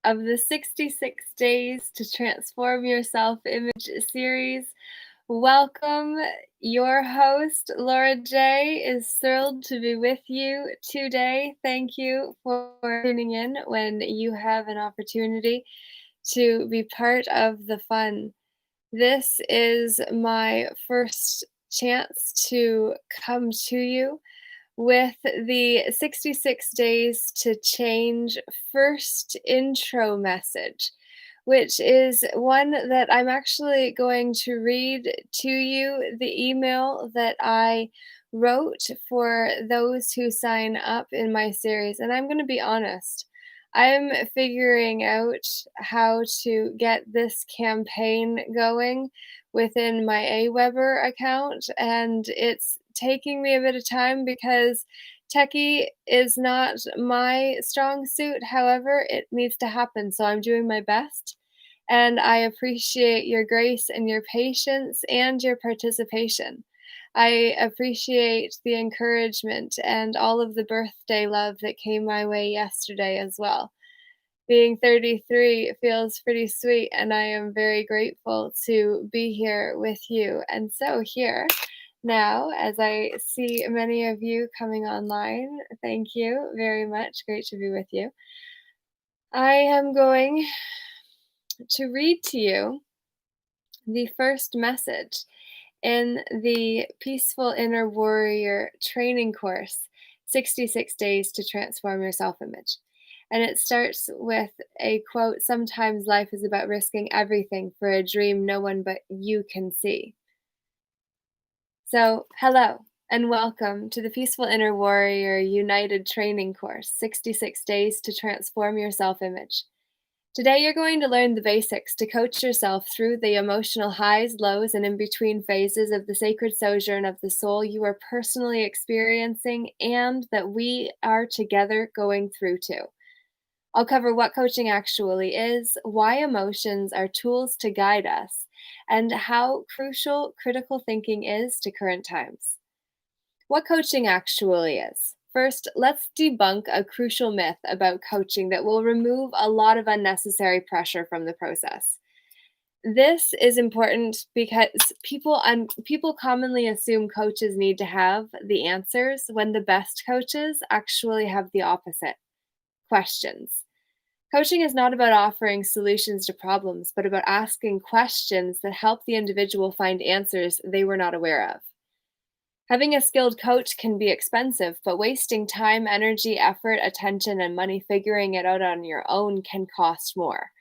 of the 66 Days to Transform Your Self Image series. Welcome. Your host, Laura J., is thrilled to be with you today. Thank you for tuning in when you have an opportunity to be part of the fun. This is my first chance to come to you with the 66 Days to Change first intro message, which is one that I'm actually going to read to you, the email that I wrote for those who sign up in my series. And I'm going to be honest, I'm figuring out how to get this campaign going within my Aweber account, and it's taking me a bit of time because techie is not my strong suit. However, it needs to happen, so I'm doing my best. And I appreciate your grace and your patience and your participation. I appreciate the encouragement and all of the birthday love that came my way yesterday as well. Being 33 feels pretty sweet, and I am very grateful to be here with you. And so, here now, as I see many of you coming online, thank you very much. Great to be with you. I am going to read to you the first message in the Peaceful Inner Warrior training course, 66 Days to Transform Your Self-Image. And it starts with a quote, "Sometimes life is about risking everything for a dream no one but you can see." So, hello and welcome to the Peaceful Inner Warrior United Training Course, 66 Days to Transform Your Self-Image. Today, you're going to learn the basics to coach yourself through the emotional highs, lows, and in-between phases of the sacred sojourn of the soul you are personally experiencing and that we are together going through too. I'll cover what coaching actually is, why emotions are tools to guide us, and how crucial critical thinking is to current times. What coaching actually is. First, let's debunk a crucial myth about coaching that will remove a lot of unnecessary pressure from the process. This is important because people commonly assume coaches need to have the answers when the best coaches actually have the opposite: questions. Coaching is not about offering solutions to problems, but about asking questions that help the individual find answers they were not aware of. Having a skilled coach can be expensive, but wasting time, energy, effort, attention, and money figuring it out on your own can cost more.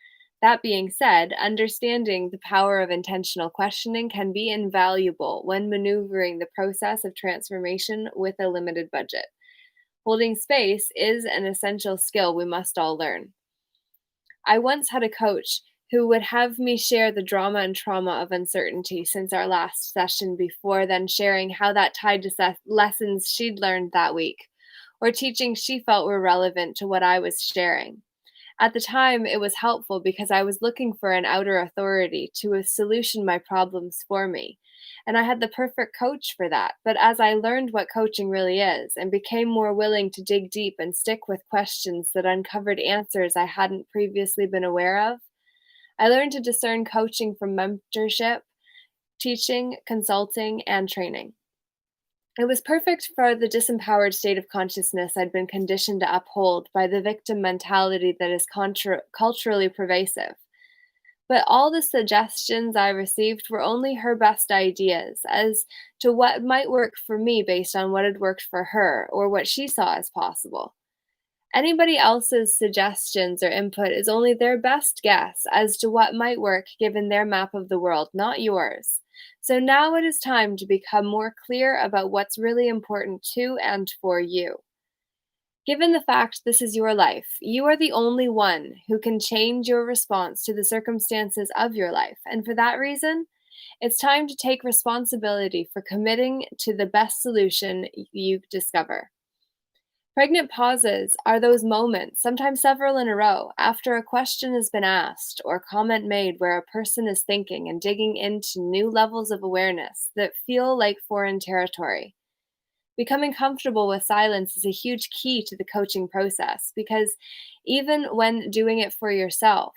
That being said, understanding the power of intentional questioning can be invaluable when maneuvering the process of transformation with a limited budget. Holding space is an essential skill we must all learn. I once had a coach who would have me share the drama and trauma of uncertainty since our last session before then sharing how that tied to lessons she'd learned that week or teachings she felt were relevant to what I was sharing. At the time, it was helpful because I was looking for an outer authority to solution my problems for me. And I had the perfect coach for that. But as I learned what coaching really is and became more willing to dig deep and stick with questions that uncovered answers I hadn't previously been aware of, I learned to discern coaching from mentorship, teaching, consulting, and training. It was perfect for the disempowered state of consciousness I'd been conditioned to uphold by the victim mentality that is culturally pervasive. But all the suggestions I received were only her best ideas as to what might work for me based on what had worked for her or what she saw as possible. Anybody else's suggestions or input is only their best guess as to what might work given their map of the world, not yours. So now it is time to become more clear about what's really important to and for you. Given the fact this is your life, you are the only one who can change your response to the circumstances of your life. And for that reason, it's time to take responsibility for committing to the best solution you discover. Pregnant pauses are those moments, sometimes several in a row, after a question has been asked or comment made where a person is thinking and digging into new levels of awareness that feel like foreign territory. Becoming comfortable with silence is a huge key to the coaching process because even when doing it for yourself,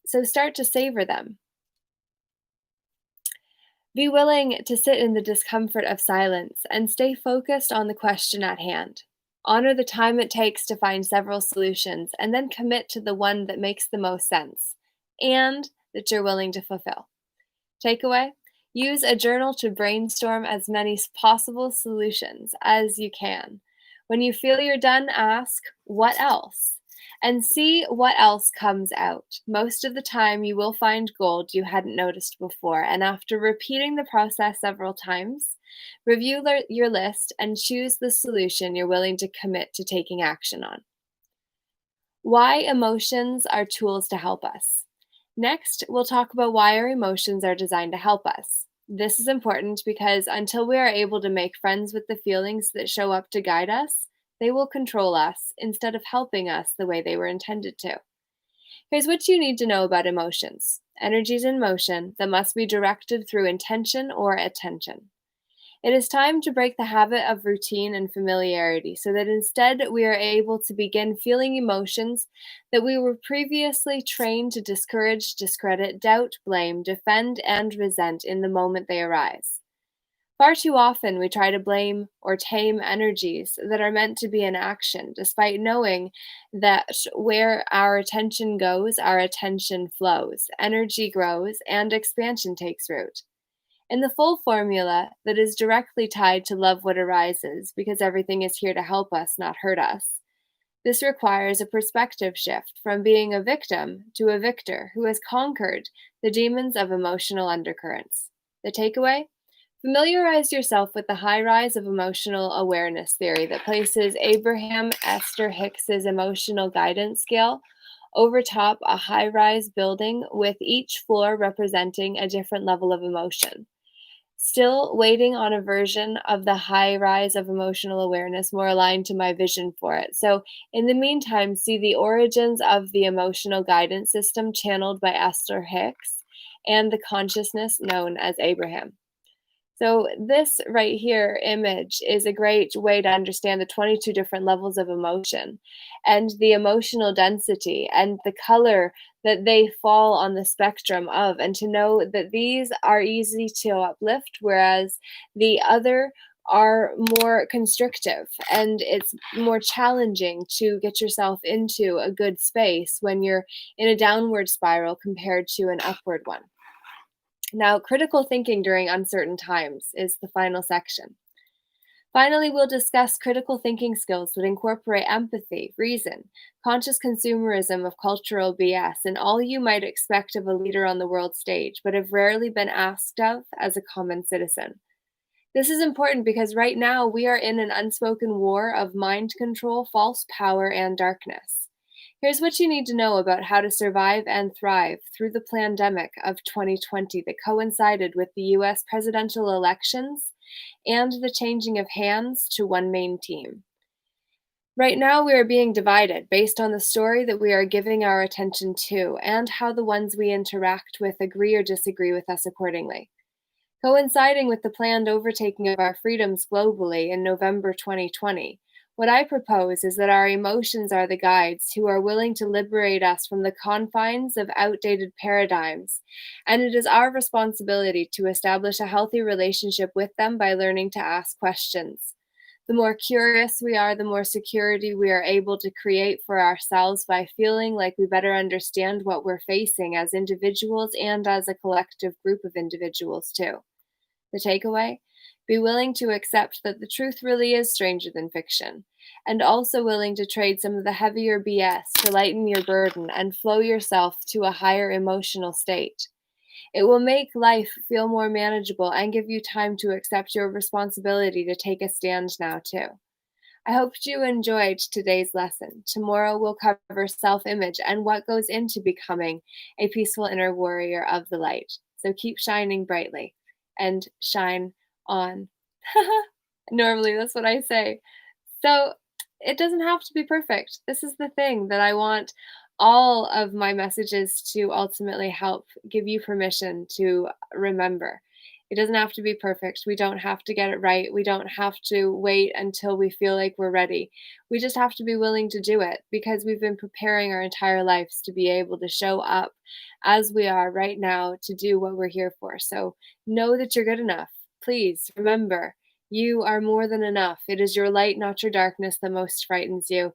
so start to savor them. Be willing to sit in the discomfort of silence and stay focused on the question at hand. Honor the time it takes to find several solutions and then commit to the one that makes the most sense and that you're willing to fulfill. Takeaway: use a journal to brainstorm as many possible solutions as you can. When you feel you're done, ask, "What else?" and see what else comes out. Most of the time, you will find gold you hadn't noticed before. And after repeating the process several times, review your list and choose the solution you're willing to commit to taking action on. Why emotions are tools to help us. Next, we'll talk about why our emotions are designed to help us. This is important because until we are able to make friends with the feelings that show up to guide us, they will control us instead of helping us the way they were intended to. Here's what you need to know about emotions: energies in motion that must be directed through intention or attention. It is time to break the habit of routine and familiarity so that instead we are able to begin feeling emotions that we were previously trained to discourage, discredit, doubt, blame, defend, and resent in the moment they arise. Far too often, we try to blame or tame energies that are meant to be in action, despite knowing that where our attention goes, our attention flows, energy grows, and expansion takes root. In the full formula that is directly tied to love what arises, because everything is here to help us, not hurt us. This requires a perspective shift from being a victim to a victor who has conquered the demons of emotional undercurrents. The takeaway? Familiarize yourself with the high rise of emotional awareness theory that places Abraham Esther Hicks's emotional guidance scale over top a high rise building with each floor representing a different level of emotion. Still waiting on a version of the high rise of emotional awareness more aligned to my vision for it. So, in the meantime, see the origins of the emotional guidance system channeled by Esther Hicks and the consciousness known as Abraham. So, this right here image is a great way to understand the 22 different levels of emotion and the emotional density and the color that they fall on the spectrum of, and to know that these are easy to uplift, whereas the other are more constrictive, and it's more challenging to get yourself into a good space when you're in a downward spiral compared to an upward one. Now, critical thinking during uncertain times is the final section. Finally, we'll discuss critical thinking skills that incorporate empathy, reason, conscious consumerism of cultural BS, and all you might expect of a leader on the world stage, but have rarely been asked of as a common citizen. This is important because right now we are in an unspoken war of mind control, false power, and darkness. Here's what you need to know about how to survive and thrive through the pandemic of 2020 that coincided with the US presidential elections and the changing of hands to one main team. Right now, we are being divided based on the story that we are giving our attention to and how the ones we interact with agree or disagree with us accordingly. Coinciding with the planned overtaking of our freedoms globally in November 2020, what I propose is that our emotions are the guides who are willing to liberate us from the confines of outdated paradigms, and it is our responsibility to establish a healthy relationship with them by learning to ask questions. The more curious we are, the more security we are able to create for ourselves by feeling like we better understand what we're facing as individuals and as a collective group of individuals, too. The takeaway? Be willing to accept that the truth really is stranger than fiction, and also willing to trade some of the heavier BS to lighten your burden and flow yourself to a higher emotional state. It will make life feel more manageable and give you time to accept your responsibility to take a stand now, too. I hope you enjoyed today's lesson. Tomorrow we'll cover self image and what goes into becoming a peaceful inner warrior of the light. So keep shining brightly and shine on. Normally, that's what I say. So it doesn't have to be perfect. This is the thing that I want all of my messages to ultimately help give you permission to remember It doesn't have to be perfect. We don't have to get it right. We don't have to wait until we feel like we're ready. We just have to be willing to do it because we've been preparing our entire lives to be able to show up as we are right now to do what we're here for. So know that you're good enough. Please remember, you are more than enough. It is your light, not your darkness, that most frightens you.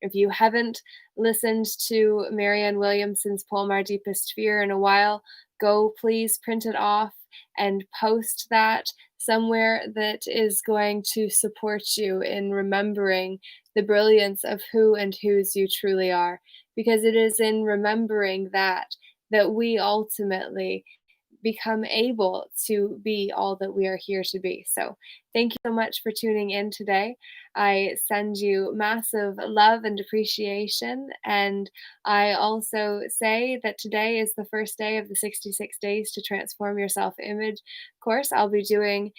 If you haven't listened to Marianne Williamson's poem Our Deepest Fear in a while, go please print it off and post that somewhere that is going to support you in remembering the brilliance of who and whose you truly are. Because it is in remembering that we ultimately become able to be all that we are here to be. So, thank you so much for tuning in today. I send you massive love and appreciation. And I also say that today is the first day of the 66 Days to Transform Your Self Image course. I'll be doing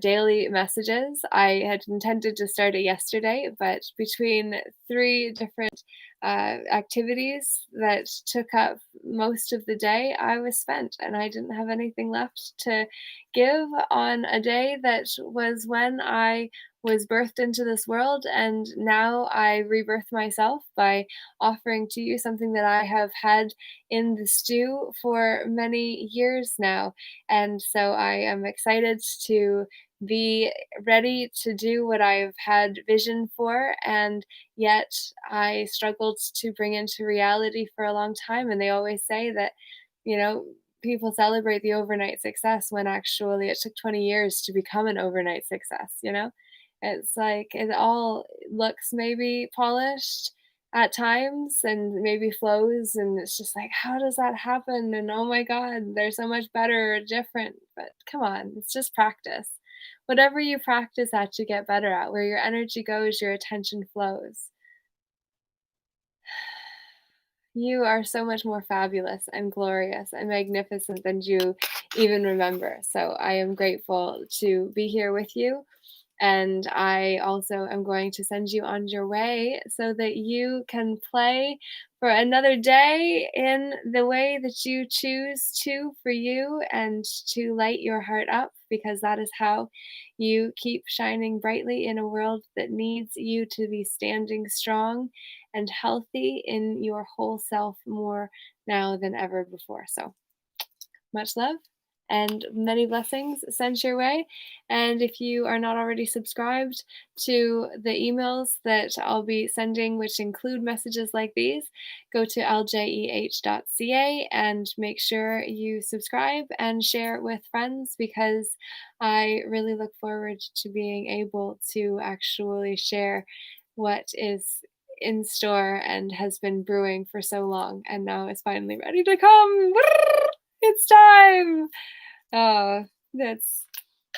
daily messages. I had intended to start it yesterday, but between three different activities that took up most of the day, I was spent and I didn't have anything left to give on a day that was when I was birthed into this world. And now I rebirth myself by offering to you something that I have had in the stew for many years now. And so I am excited to be ready to do what I've had vision for, and yet I struggled to bring into reality for a long time. And they always say that, you know, people celebrate the overnight success when actually it took 20 years to become an overnight success, you know? It's like it all looks maybe polished at times and maybe flows, and it's just like, how does that happen? And oh my God, they're so much better or different. But come on, it's just practice. Whatever you practice at, you get better at. Where your energy goes, your attention flows. You are so much more fabulous and glorious and magnificent than you even remember. So I am grateful to be here with you. And I also am going to send you on your way so that you can play for another day in the way that you choose to for you and to light your heart up, because that is how you keep shining brightly in a world that needs you to be standing strong and healthy in your whole self more now than ever before. So much love and many blessings sent your way. And if you are not already subscribed to the emails that I'll be sending, which include messages like these, go to ljeh.ca and make sure you subscribe and share it with friends, because I really look forward to being able to actually share what is in store and has been brewing for so long and now is finally ready to come. It's time. Oh, that's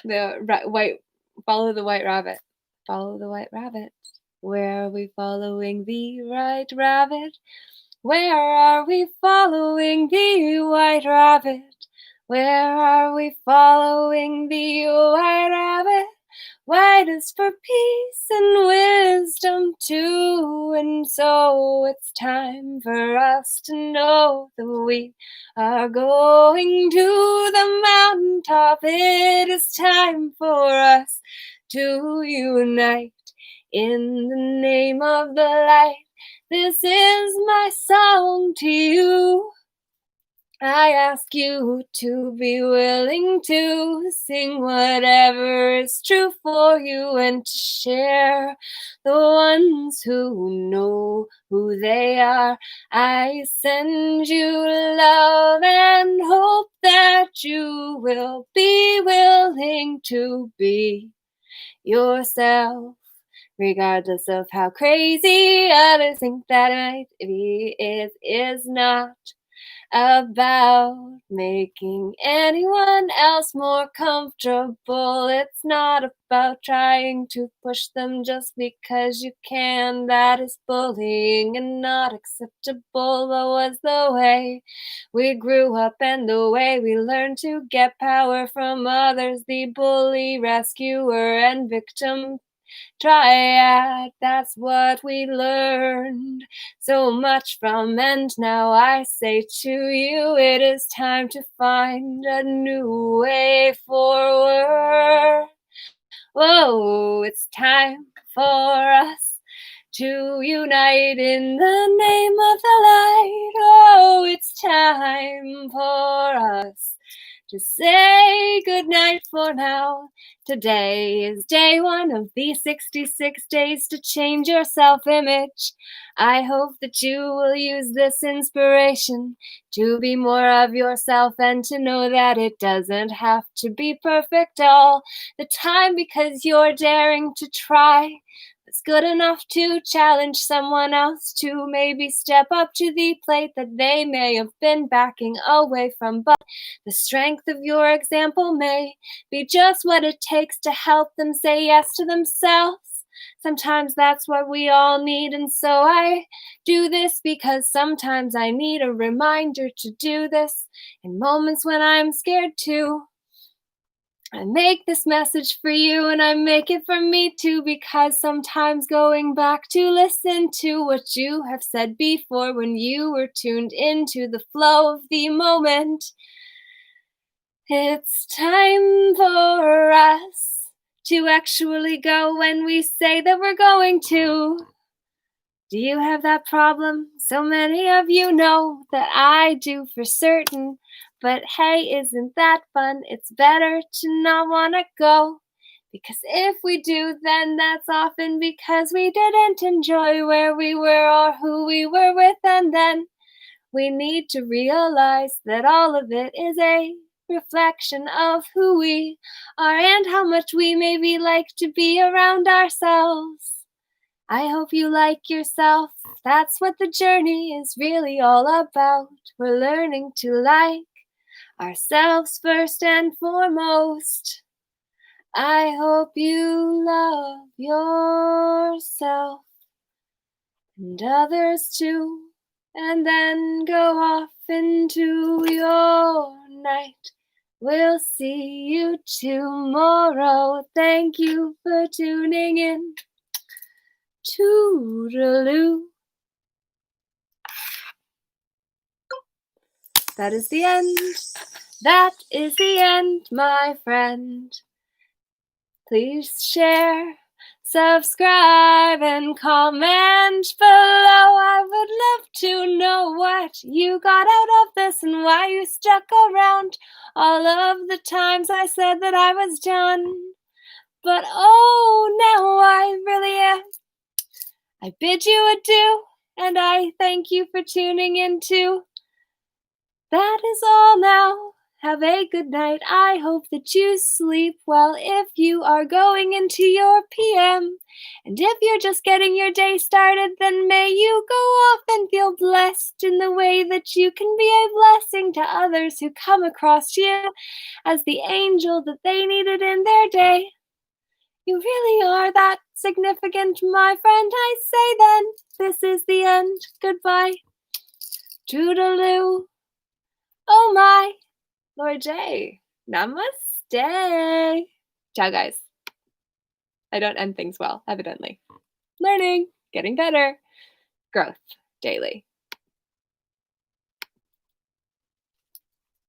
the white. Follow the white rabbit. Follow the white rabbit. Where are we following the white rabbit? Where are we following the white rabbit? Where are we following the white rabbit? White is for peace and wisdom too, and so it's time for us to know that we are going to the mountaintop. It is time for us to unite in the name of the light. This is my song to you. I ask you to be willing to sing whatever is true for you and to share the ones who know who they are. I send you love and hope that you will be willing to be yourself, regardless of how crazy others think that it be. It is not about making anyone else more comfortable. It's not about trying to push them just because you can. That is bullying and not acceptable. That was the way we grew up and the way we learned to get power from others. The bully, rescuer, and victim triad. That's what we learned so much from, and now I say to you, it is time to find a new way forward. Whoa, it's time for us to unite in the name of the light. Oh, it's time for us to say goodnight for now. Today is day one of these 66 days to change your self-image. I hope that you will use this inspiration to be more of yourself and to know that it doesn't have to be perfect all the time, because you're daring to try. It's good enough to challenge someone else to maybe step up to the plate that they may have been backing away from, but the strength of your example may be just what it takes to help them say yes to themselves. Sometimes that's what we all need, and so I do this because sometimes I need a reminder to do this in moments when I'm scared too. I make this message for you, and I make it for me too, because sometimes going back to listen to what you have said before when you were tuned into the flow of the moment. It's time for us to actually go when we say that we're going to. Do you have that problem? So many of you know that I do for certain. But hey, isn't that fun? It's better to not want to go. Because if we do, then that's often because we didn't enjoy where we were or who we were with. And then we need to realize that all of it is a reflection of who we are and how much we maybe like to be around ourselves. I hope you like yourself. That's what the journey is really all about. We're learning to like ourselves first and foremost. I hope you love yourself and others too, and then go off into your night. We'll see you tomorrow. Thank you for tuning in. Toodaloo. That is the end. That is the end, my friend. Please share, subscribe, and comment below. I would love to know what you got out of this and why you stuck around all of the times I said that I was done. But oh, now I really am. I bid you adieu, and I thank you for tuning in too. That is all now. Have a good night. I hope that you sleep well if you are going into your PM. And if you're just getting your day started, then may you go off and feel blessed in the way that you can be a blessing to others who come across you as the angel that they needed in their day. You really are that significant, my friend. I say then, this is the end. Goodbye. Toodaloo. Oh my. Lord J. Namaste. Ciao, guys. I don't end things well, evidently. Learning, getting better, growth daily.